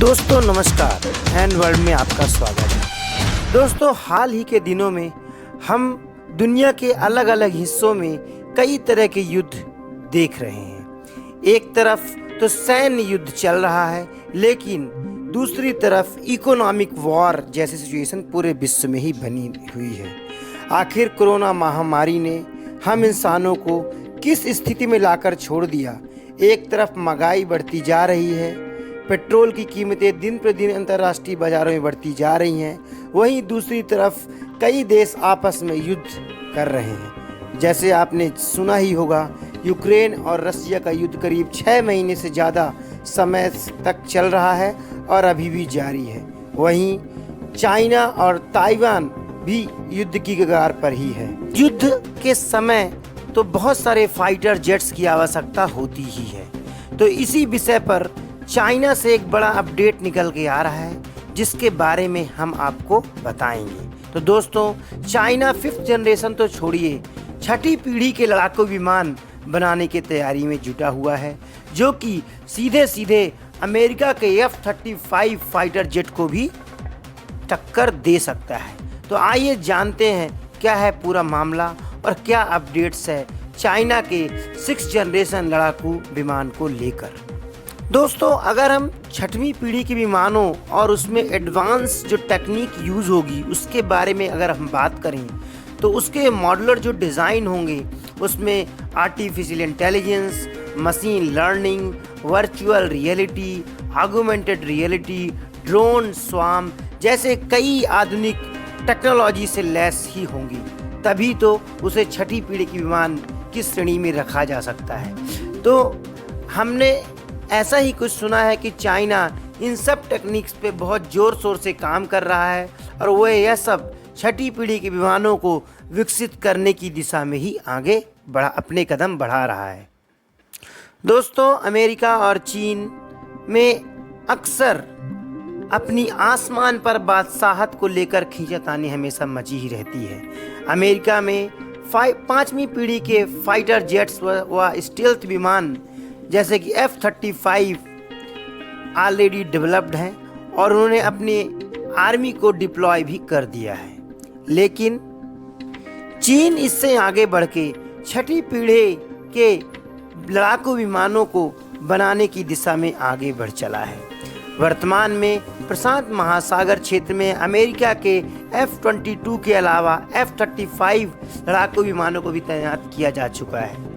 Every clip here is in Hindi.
दोस्तों नमस्कार एंड वर्ल्ड में आपका स्वागत है। दोस्तों हाल ही के दिनों में हम दुनिया के अलग अलग हिस्सों में कई तरह के युद्ध देख रहे हैं। एक तरफ तो सैन्य युद्ध चल रहा है, लेकिन दूसरी तरफ इकोनॉमिक वॉर जैसी सिचुएशन पूरे विश्व में ही बनी हुई है। आखिर कोरोना महामारी ने हम इंसानों को किस स्थिति में लाकर छोड़ दिया। एक तरफ महंगाई बढ़ती जा रही है, पेट्रोल की कीमतें दिन प्रतिदिन अंतर्राष्ट्रीय बाजारों में बढ़ती जा रही हैं, वहीं दूसरी तरफ कई देश आपस में युद्ध कर रहे हैं। जैसे आपने सुना ही होगा, यूक्रेन और रसिया का युद्ध करीब 6 महीने से ज़्यादा समय तक चल रहा है और अभी भी जारी है। वहीं चाइना और ताइवान भी युद्ध की कगार पर ही है। युद्ध के समय तो बहुत सारे फाइटर जेट्स की आवश्यकता होती ही है। तो इसी विषय पर चाइना से एक बड़ा अपडेट निकल के आ रहा है, जिसके बारे में हम आपको बताएंगे। तो दोस्तों, चाइना 5th जनरेशन तो छोड़िए, 6ठी पीढ़ी के लड़ाकू विमान बनाने की तैयारी में जुटा हुआ है, जो कि सीधे सीधे अमेरिका के F-35 फाइटर जेट को भी टक्कर दे सकता है। तो आइए जानते हैं क्या है पूरा मामला और क्या अपडेट्स है चाइना के 6th जनरेशन लड़ाकू विमान को लेकर। दोस्तों, अगर हम 6वीं पीढ़ी के विमानों और उसमें एडवांस जो टेक्निक यूज़ होगी उसके बारे में अगर हम बात करें, तो उसके मॉडुलर जो डिज़ाइन होंगे उसमें artificial intelligence, machine learning, virtual reality, augmented reality, drone swarm जैसे कई आधुनिक टेक्नोलॉजी से लैस ही होंगी। तभी तो उसे 6ठी पीढ़ी की विमान की श्रेणी में रखा जा सकता है। तो हमने ऐसा ही कुछ सुना है कि चाइना इन सब टेक्निक्स पे बहुत ज़ोर शोर से काम कर रहा है और वह यह सब 6ठी पीढ़ी के विमानों को विकसित करने की दिशा में ही आगे अपने कदम बढ़ा रहा है। दोस्तों, अमेरिका और चीन में अक्सर अपनी आसमान पर बादशाहत को लेकर खींचातानी हमेशा मची ही रहती है। अमेरिका में 5वीं पीढ़ी के फाइटर जेट्स व स्टेल्थ विमान जैसे कि F-35 ऑलरेडी डेवलप्ड हैं और उन्होंने अपने आर्मी को डिप्लॉय भी कर दिया है। लेकिन चीन इससे आगे बढ़ के 6ठी पीढ़ी के लड़ाकू विमानों को बनाने की दिशा में आगे बढ़ चला है। वर्तमान में प्रशांत महासागर क्षेत्र में अमेरिका के F-22 के अलावा F-35 लड़ाकू विमानों को भी तैनात किया जा चुका है।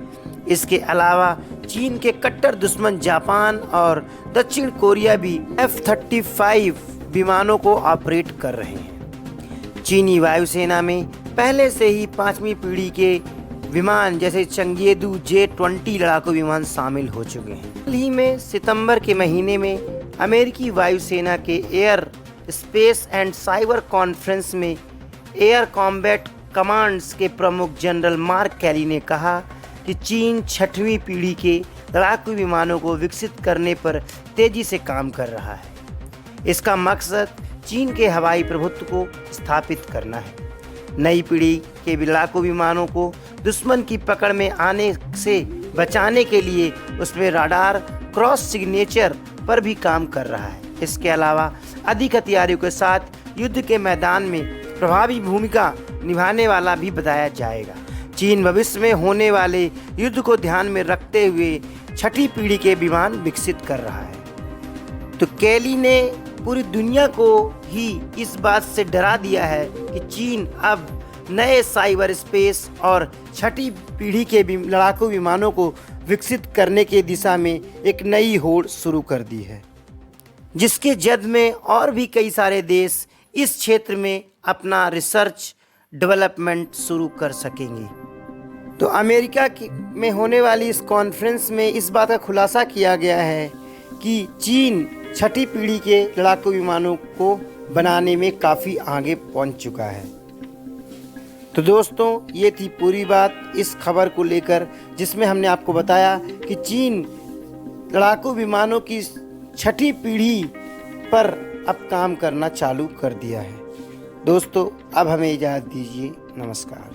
इसके अलावा चीन के कट्टर दुश्मन जापान और दक्षिण कोरिया भी F-35 विमानों को ऑपरेट कर रहे हैं। चीनी वायुसेना में पहले से ही 5वीं पीढ़ी के विमान जैसे चंगेदू J-20 लड़ाकू विमान शामिल हो चुके हैं। हाल ही में सितंबर के महीने में अमेरिकी वायुसेना के air space and cyber conference में एयर कॉम्बैट कमांड्स के प्रमुख जनरल मार्क कैली ने कहा कि चीन 6वीं पीढ़ी के लड़ाकू विमानों को विकसित करने पर तेजी से काम कर रहा है। इसका मकसद चीन के हवाई प्रभुत्व को स्थापित करना है। नई पीढ़ी के लड़ाकू विमानों को दुश्मन की पकड़ में आने से बचाने के लिए उसमें राडार क्रॉस सिग्नेचर पर भी काम कर रहा है। इसके अलावा अधिक हथियारों के साथ युद्ध के मैदान में प्रभावी भूमिका निभाने वाला भी बताया जाएगा। चीन भविष्य में होने वाले युद्ध को ध्यान में रखते हुए 6ठी पीढ़ी के विमान विकसित कर रहा है। तो कैली ने पूरी दुनिया को ही इस बात से डरा दिया है कि चीन अब नए साइबर स्पेस और 6ठी पीढ़ी के लड़ाकू विमानों को विकसित करने की दिशा में एक नई होड़ शुरू कर दी है, जिसके जद में और भी कई सारे देश इस क्षेत्र में अपना रिसर्च डेवलपमेंट शुरू कर सकेंगे। तो अमेरिका में होने वाली इस कॉन्फ्रेंस में इस बात का खुलासा किया गया है कि चीन 6ठी पीढ़ी के लड़ाकू विमानों को बनाने में काफ़ी आगे पहुंच चुका है। तो दोस्तों, ये थी पूरी बात इस खबर को लेकर, जिसमें हमने आपको बताया कि चीन लड़ाकू विमानों की 6ठी पीढ़ी पर अब काम करना चालू कर दिया है। दोस्तों, अब हमें इजाज़त दीजिए। नमस्कार।